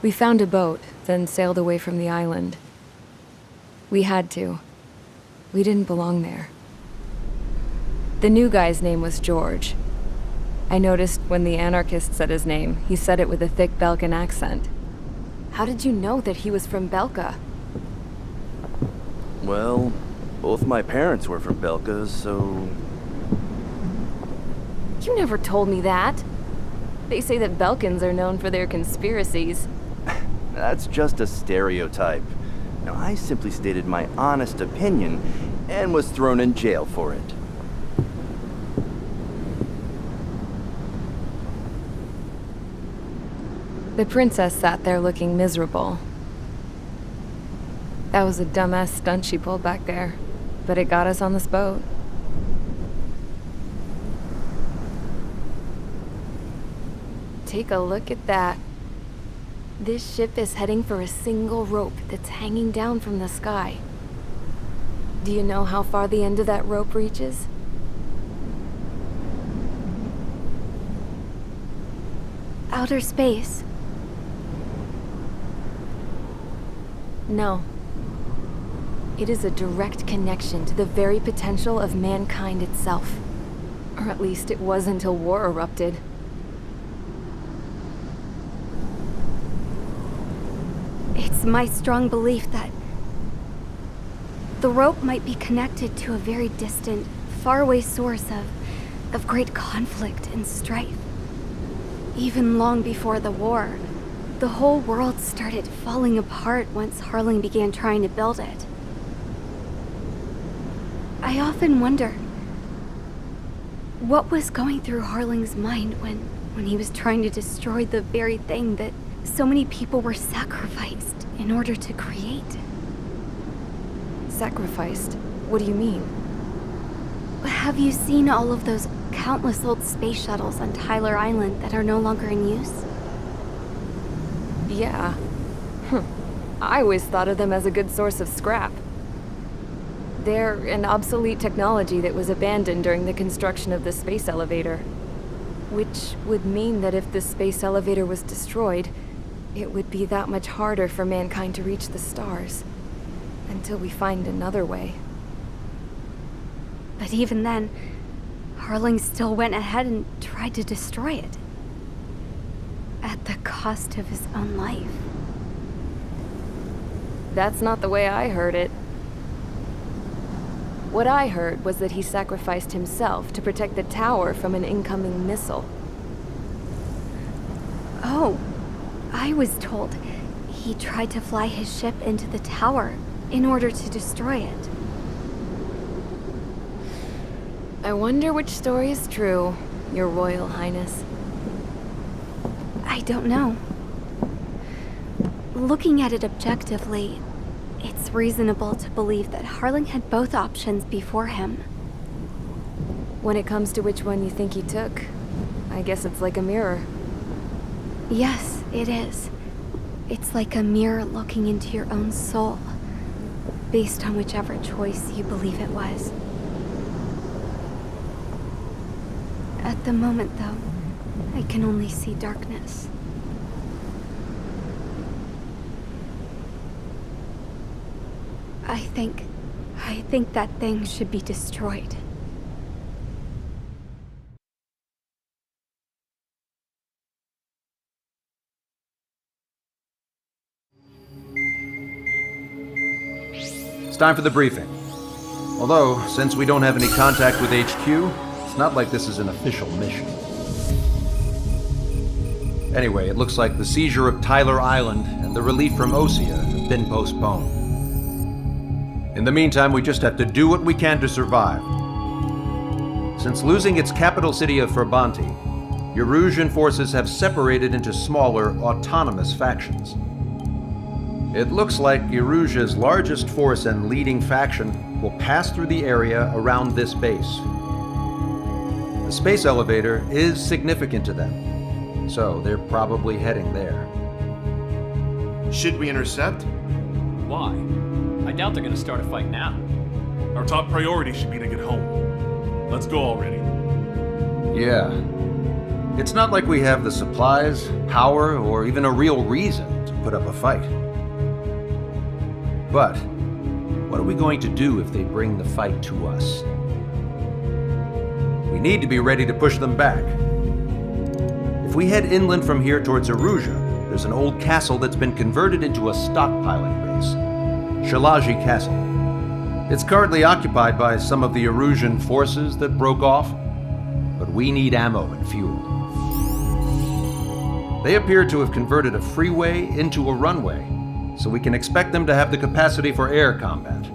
We found a boat, then sailed away from the island. We had to. We didn't belong there. The new guy's name was George. I noticed when the anarchist said his name, he said it with a thick Belkan accent. How did you know that he was from Belka? Well, both my parents were from Belka, so... You never told me that. They say that Belkans are known for their conspiracies. That's just a stereotype. Now, I simply stated my honest opinion and was thrown in jail for it. The princess sat there looking miserable. That was a dumbass stunt she pulled back there, but it got us on this boat. Take a look at that. This ship is heading for a single rope that's hanging down from the sky. Do you know how far the end of that rope reaches? Outer space. No. It is a direct connection to the very potential of mankind itself. Or at least it was until war erupted. It's my strong belief that the rope might be connected to a very distant, faraway source of great conflict and strife. Even long before the war, the whole world started falling apart once Harling began trying to build it. I often wonder what was going through Harling's mind when he was trying to destroy the very thing that so many people were sacrificed in order to create. Sacrificed? What do you mean? Have you seen all of those countless old space shuttles on Tyler Island that are no longer in use? Yeah. I always thought of them as a good source of scrap. They're an obsolete technology that was abandoned during the construction of the space elevator. Which would mean that if the space elevator was destroyed, it would be that much harder for mankind to reach the stars. Until we find another way. But even then, Harling still went ahead and tried to destroy it. At the cost of his own life. That's not the way I heard it. What I heard was that he sacrificed himself to protect the tower from an incoming missile. Oh, I was told he tried to fly his ship into the tower in order to destroy it. I wonder which story is true, Your Royal Highness. I don't know. Looking at it objectively, it's reasonable to believe that Harling had both options before him. When it comes to which one you think he took, I guess it's like a mirror. Yes, it is. It's like a mirror looking into your own soul, based on whichever choice you believe it was. At the moment, though, I can only see darkness. I think that thing should be destroyed. It's time for the briefing. Although, since we don't have any contact with HQ, it's not like this is an official mission. Anyway, it looks like the seizure of Tyler Island and the relief from Osea have been postponed. In the meantime, we just have to do what we can to survive. Since losing its capital city of Ferbanti, Erusian forces have separated into smaller, autonomous factions. It looks like Erusia's largest force and leading faction will pass through the area around this base. The space elevator is significant to them, so they're probably heading there. Should we intercept? Why? I doubt they're gonna start a fight now. Our top priority should be to get home. Let's go already. Yeah. It's not like we have the supplies, power, or even a real reason to put up a fight. But what are we going to do if they bring the fight to us? We need to be ready to push them back. If we head inland from here towards Aruja, there's an old castle that's been converted into a stockpiling base. Shalaji Castle. It's currently occupied by some of the Arujan forces that broke off, but we need ammo and fuel. They appear to have converted a freeway into a runway, so we can expect them to have the capacity for air combat.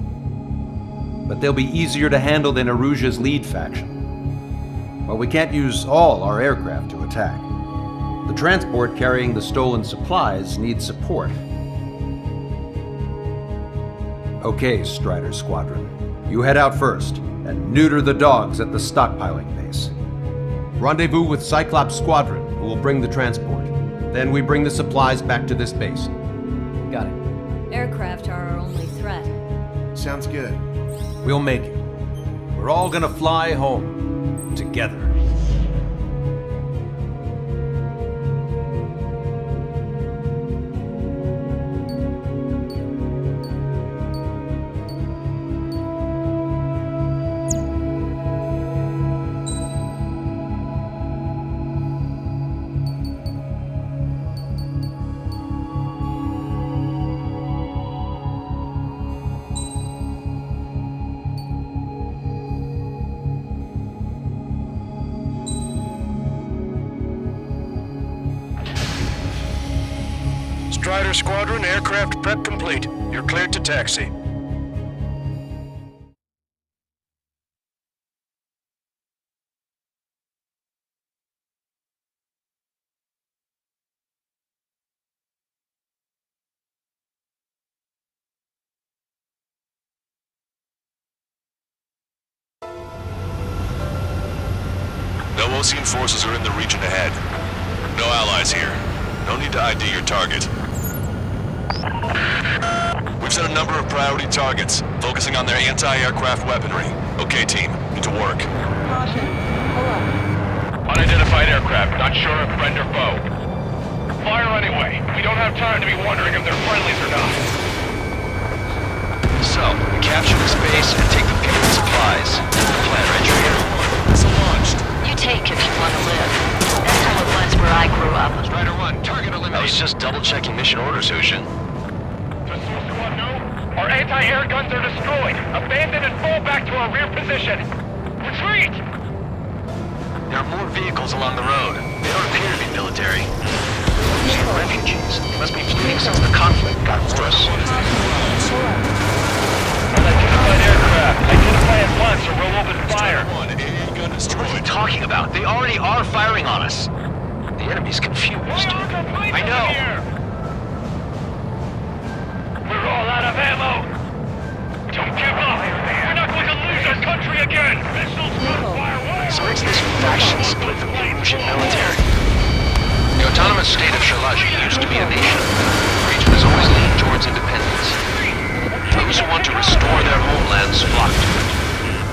But they'll be easier to handle than Aruja's lead faction. But we can't use all our aircraft to attack. The transport carrying the stolen supplies needs support. Okay, Strider Squadron. You head out first and neuter the dogs at the stockpiling base. Rendezvous with Cyclops Squadron, who will bring the transport. Then we bring the supplies back to this base. Got it. Aircraft are our only threat. Sounds good. We'll make it. We're all gonna fly home. Together. Strider Squadron, aircraft prep complete. You're cleared to taxi. No Osean forces are in the region ahead. No allies here. No need to ID your target. We've set a number of priority targets, focusing on their anti-aircraft weaponry. Okay, team, get to work. Caution. Pull up. Unidentified aircraft, not sure if friend or foe. Fire anyway. We don't have time to be wondering if they're friendlies or not. So, we capture this base and take the people and supplies. Plan entry here. Missile launched. You take if you want to live. That's how it was where I grew up. Strider 1, target eliminated. I was just double-checking mission orders, Hushin. Does Source Squad know? Our anti-air guns are destroyed. Abandon and fall back to our rear position. Retreat! There are more vehicles along the road. They don't appear to be military. These are refugees. They must be fleeing since the conflict got worse. Unidentified aircraft. Identify at once or we'll open fire. What are you talking about? They already are firing on us. The enemy's confused. I know. We're all out of ammo. Don't give up. We're not going to lose our country again. Missiles will fire away. So it's this faction split from the Russian military. The autonomous state of Shalaji used to be a nation. The region has always leaned towards independence. Those who want to restore their homelands flock to it.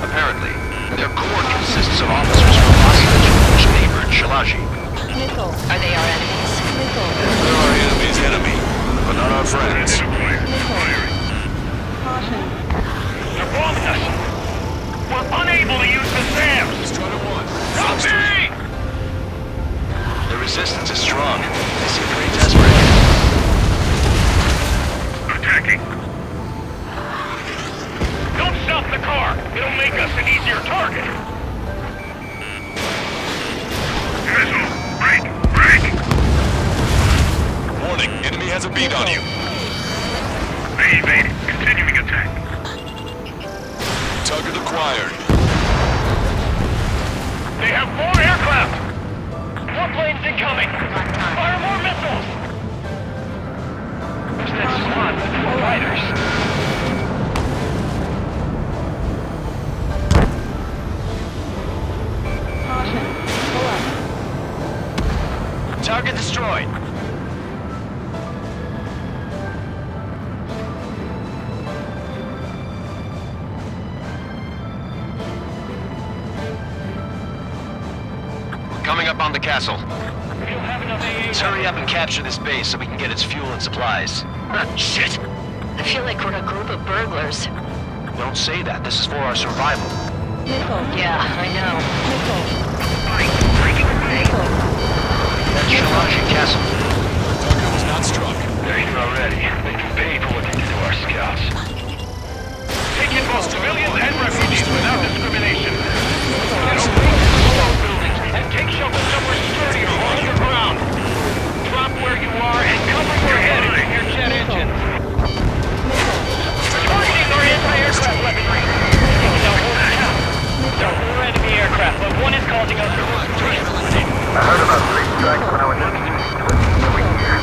Apparently, their core consists of officers from Osage, which neighbored Shalaji. Nickel. Are they our enemies? Nickel. They're our enemy's enemy, but not our friends. Caution. They're bombing us. We're unable to use the SAMs. Strider 1. Help me! The resistance is strong. They seem pretty desperate. Attacking. Don't stop the car. It'll make us an easier target. Missile. Break. Warning, enemy has a bead on you. They evaded. Continuing attack. Target acquired. They have 4 aircraft. 4 planes incoming. Fire more missiles. Who's that squad with 4 fighters? Caution. Pull up. Target destroyed. Coming up on the castle. Castle. You'll have enough AA. Let's hurry up and capture this base so we can get its fuel and supplies. Shit! I feel like we're a group of burglars. Don't say that. This is for our survival. Missile. Yeah, I know. Missile. Missile. That's Shalaji Castle. Target was not struck. They're here already. They can pay for what they did to our scouts. Take in both civilians and refugees without discrimination. Get away from the low buildings and take shelter somewhere sturdier or underground. Drop where you are and cover your head and your jet engines. Targeting our anti-aircraft weaponry. Taking out one down. We're enemy aircraft, but one is causing us to lose trace. I heard about 3 strikes when I was in the over here.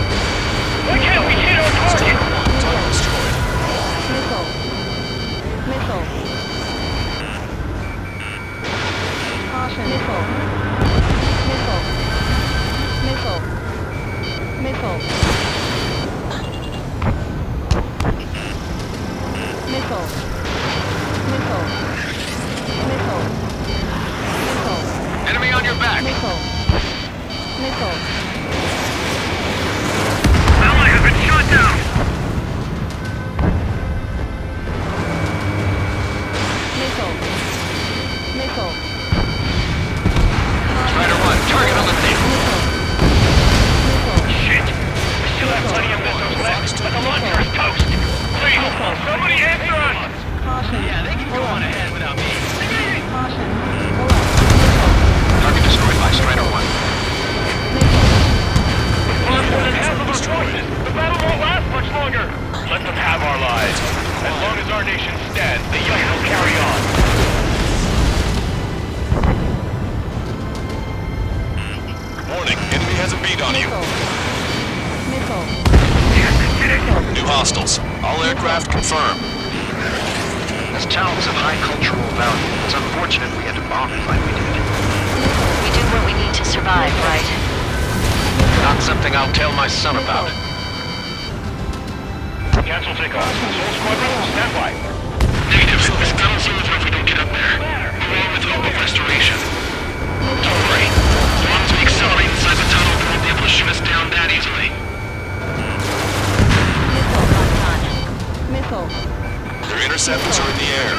Why can't we hit our target? Target destroyed. Missile. Missile. Caution. Missile. Missile. Missile. Missile. Missile. Missile. Missile. Missile. Enemy on your back. Missile. Missile. Ally has been shot down. Missile. Missile. Strider 1, target on the thing. Missile. Shit! We still have plenty of missiles left, but the launcher is toast! Please, somebody answer us! Caution. Yeah, they can go on ahead without me. Caution. Alert. Target destroyed by Strider 1. Missile. Lost more than half of our forces! The battle won't last much longer! Let them have our lives. As long as our nation stands, the young will carry on. Warning, enemy has a beat on you. Missile. New hostiles. All aircraft confirmed. This town's of high cultural value. It's unfortunate we had to bomb it like we did. We do what we need to survive, right? Not something I'll tell my son about. Cancel takeoff. Soul Squadron, stand by. Negative. This tunnel seems like we don't get up there. We're all with hope of restoration. Don't worry. As long as we accelerate inside the tunnel, they won't be able to shoot us down that easily. Missile. Their interceptors are in the air.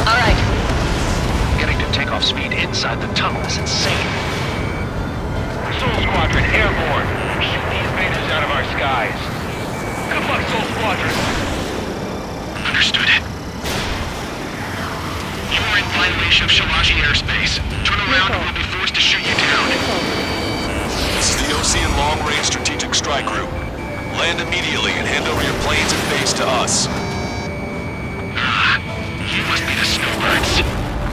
All right. Getting to takeoff speed inside the tunnel is insane. Soul Squadron, airborne. Shoot the invaders out of our skies. Good luck, Soul Squadron. Understood. You are in violation of Shalaji airspace. Turn around or we'll be forced to shoot you down. This is the OC and Long Range Strategic Strike Group. Land immediately and hand over your planes and base to us. You must be the snowbirds.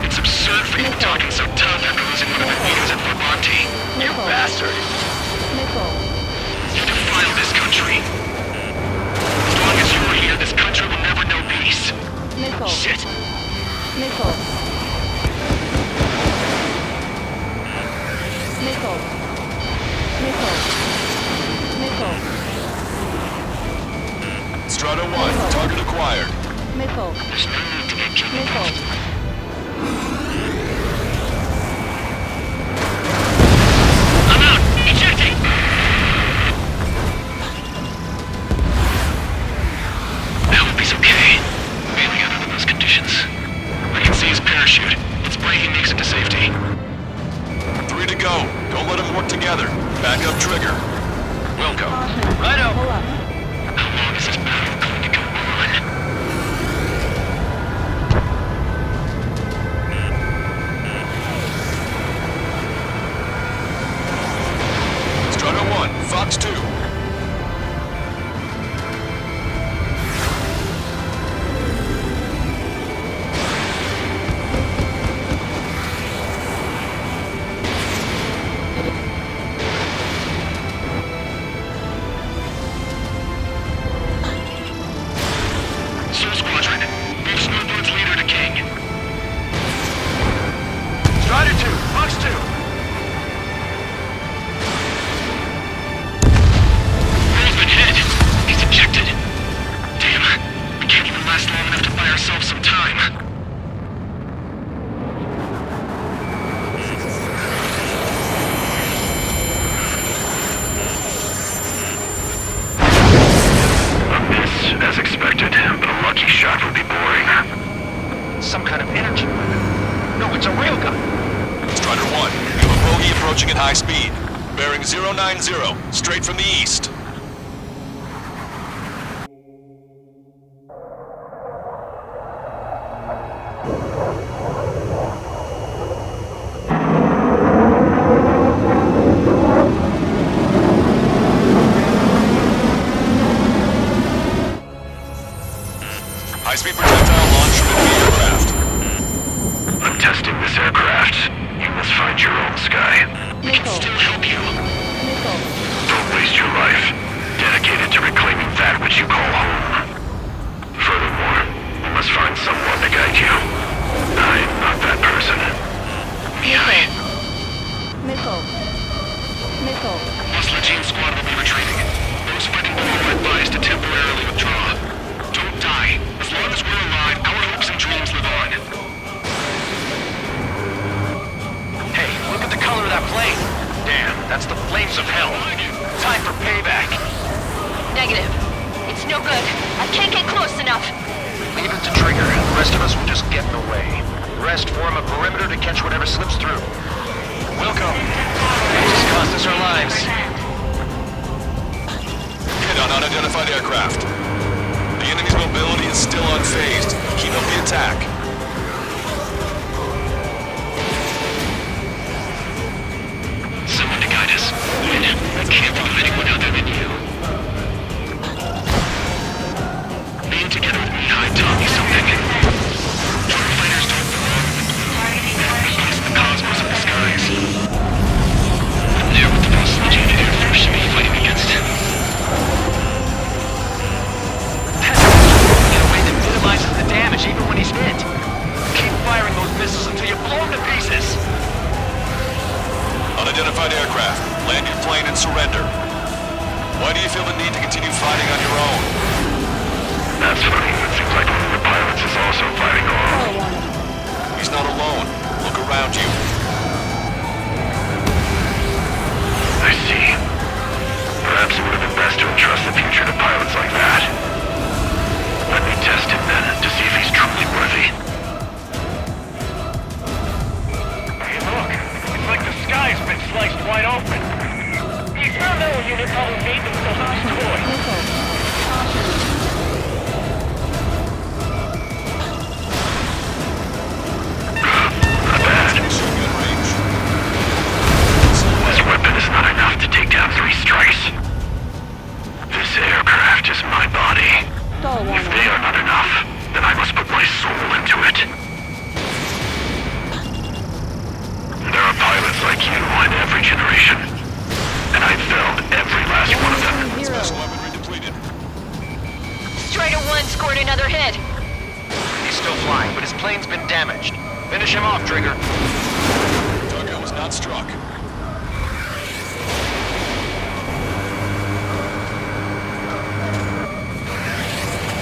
It's absurd for you talking so tough after losing one of the leaders at Formonti. You bastard. Missile. You defile this country. As long as you're here, this country will never know peace. Missile. Shit. Missile. Missile. Missile. Missile. Strata 1, target acquired. Missile. There's no need to get jumped. Missile. I'm out! Ejecting! I hope he's okay. Bailing out under those conditions. I can see his parachute. Let's pray he makes it to safety. 3 to go. Don't let them work together. Back up trigger. Wilco. Righto. Pull up. How long is this battle going to go on? Strata 1, Fox 2. Soul Squadron, move Snowbird's leader to King. Strider 2, Fox 2. approaching at high speed. Bearing 090, straight from the east. High-speed projectile launch from enemy aircraft. I'm testing this aircraft. You must find your own sky. We can Nickel. still help you. Nickel. Don't waste your life. Dedicated to reclaiming that which you call home. Furthermore, you must find someone to guide you. I'm not that person. I. Nickel. Nickel. Muscle Team Squad will be retreating. Those fighting below are advised to temporarily withdraw. Don't die. As long as we're alive, our hopes and dreams live on. Hey, look at the color of that plane. Damn, that's the flames of hell. Time for payback. Negative. It's no good. I can't get close enough. Leave it to Trigger. The rest of us will just get in the way. The rest form a perimeter to catch whatever slips through. Welcome. It just cost us our lives. Hit on unidentified aircraft. The enemy's mobility is still unfazed. Keep up the attack. Someone to guide us. I can't think of anyone other than you. Being together with me, I taught me something. True fighters don't belong with the blue. It's the cosmos of the skies. I'm there with the possibility of Air Force should be fighting against him. In a way that minimizes the damage even when he's hit. Keep firing those missiles until you blow them to pieces. Unidentified aircraft. Land your plane and surrender. Why do you feel the need to continue fighting on your own? That's funny. It seems like one of the pilots is also fighting alone. He's not alone. Look around you. I see. Perhaps it would have been best to entrust the future to pilots like that. Let me test him then, to see if he's truly worthy. Hey, look. It's like the sky's been sliced wide open. The experimental unit probably made themselves a toy. Not bad. This weapon is not enough to take down 3 strikes. This aircraft is my body. If they are not enough, then I must put my soul into it. There are pilots like you in every generation, and I've felled every last one of them. Special weaponry depleted. Strider 1 scored another hit. He's still flying, but his plane's been damaged. Finish him off, Trigger. Target was not struck.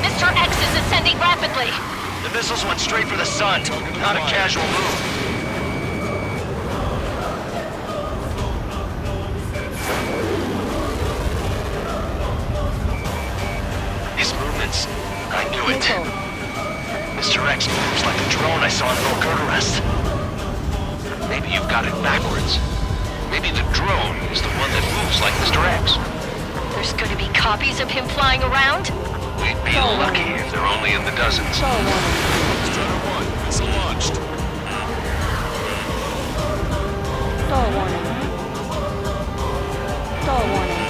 Mr. X is ascending rapidly. The missiles went straight for the sun. Not a casual move. His movements. I knew it. Mr. X moves like the drone I saw in Volkerrest. Maybe you've got it backwards. Maybe the drone is the one that moves like Mr. X. There's gonna be copies of him flying around? We'd be lucky if they're only in the dozens. Strider 1, missile launched. Stall warning. Stall warning.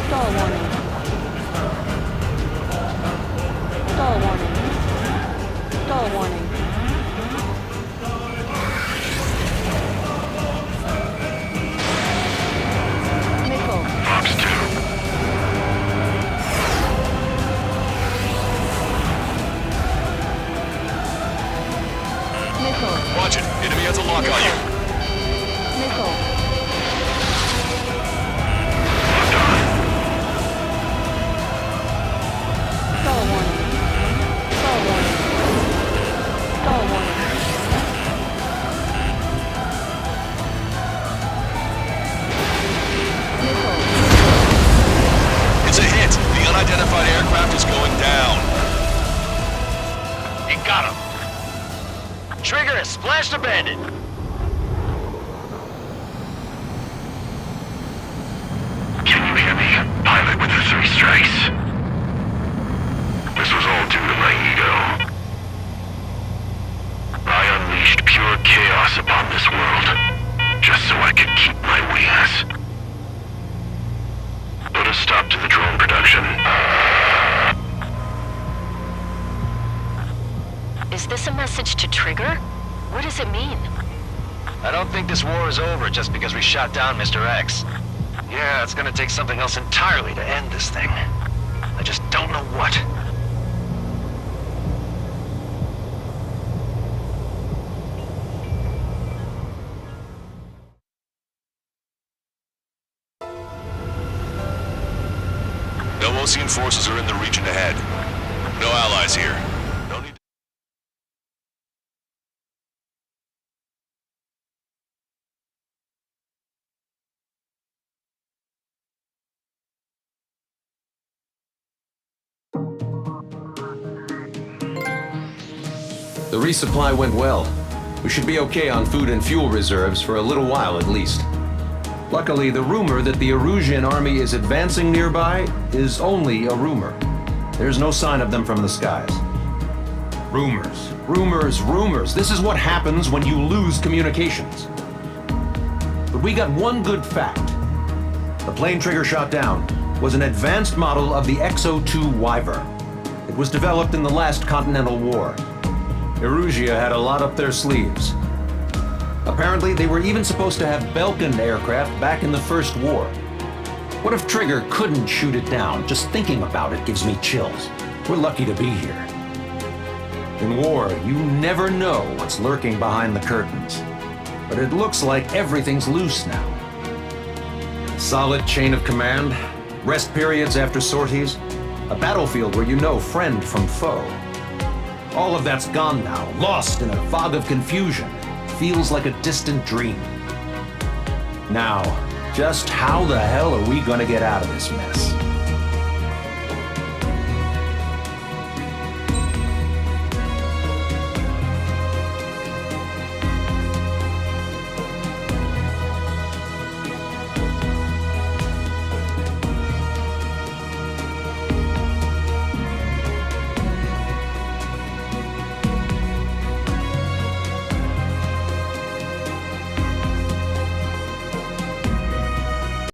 Stall warning. Stall warning. Stall warning. Nickel. Fox 2. Nickel. Just abandoned. Can you hear me? Pilot with the 3 strikes. This was all due to my ego. I unleashed pure chaos upon this world, just so I could keep my wings. Put a stop to the drone production. Is this a message to Trigger? What does it mean? I don't think this war is over just because we shot down Mr. X. Yeah, it's gonna take something else entirely to end this thing. I just don't know what. No Osean forces are in the region ahead. No allies here. No need. The resupply went well. We should be okay on food and fuel reserves for a little while at least. Luckily, the rumor that the Erusian army is advancing nearby is only a rumor. There's no sign of them from the skies. Rumors, rumors, rumors. This is what happens when you lose communications. But we got one good fact. The plane Trigger shot down was an advanced model of the XO-2 Wyvern. It was developed in the last Continental War. Erusia had a lot up their sleeves. Apparently, they were even supposed to have Belkin aircraft back in the First War. What if Trigger couldn't shoot it down? Just thinking about it gives me chills. We're lucky to be here. In war, you never know what's lurking behind the curtains. But it looks like everything's loose now. Solid chain of command, rest periods after sorties, a battlefield where you know friend from foe. All of that's gone now, lost in a fog of confusion. Feels like a distant dream. Now, just how the hell are we gonna get out of this mess?